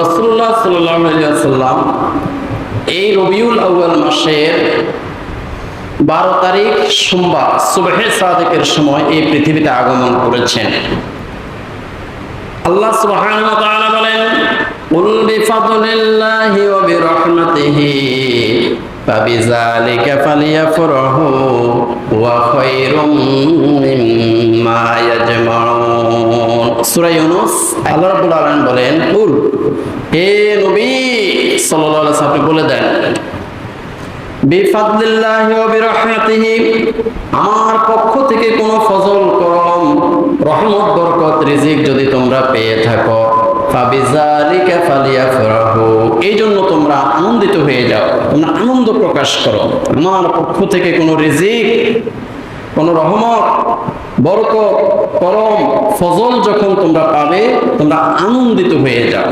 রাসূলুল্লাহ সাল্লাল্লাহু আলাইহি ওয়াসাল্লাম এই রবিউল আউয়াল মাসের 12 তারিখ সোমবার সুবহে সাদিকের সময় এই পৃথিবীতে আগমন করেছেন। আল্লাহ সুবহানাহু ওয়া তাআলা বলেন, কুল বিফাদলিল্লাহি ওয়া বিরহমাতিহি ফাবিযালিকা ফালিয়াফরাহু ওয়া খায়রুম মিম্মা ইয়াজমাউন। সূরা ইউনূস আল্লাহ রাব্বুল আলামিন বলেন, কুল হে নবী সাল্লাল্লাহু আলাইহি ওয়াসাল্লাম আপনি বলে দেন, বিফাদলিল্লাহি ওয়া বিরহমাতিহি আমার পক্ষ থেকে কোনো ফজল করম রহমত বরকত রিজিক যদি তোমরা পেয়ে থাকো, ফাবিযালিকা ফালিয়াফরাহু এই জন্য তোমরা আনন্দিত হয়ে যাও, তোমরা আনন্দ প্রকাশ করো। আমার পক্ষ থেকে কোনো রিজিক, কোনো রহমত বরকত করম ফজল যখন তোমরা পাবে তোমরা আনন্দিত হয়ে যাও।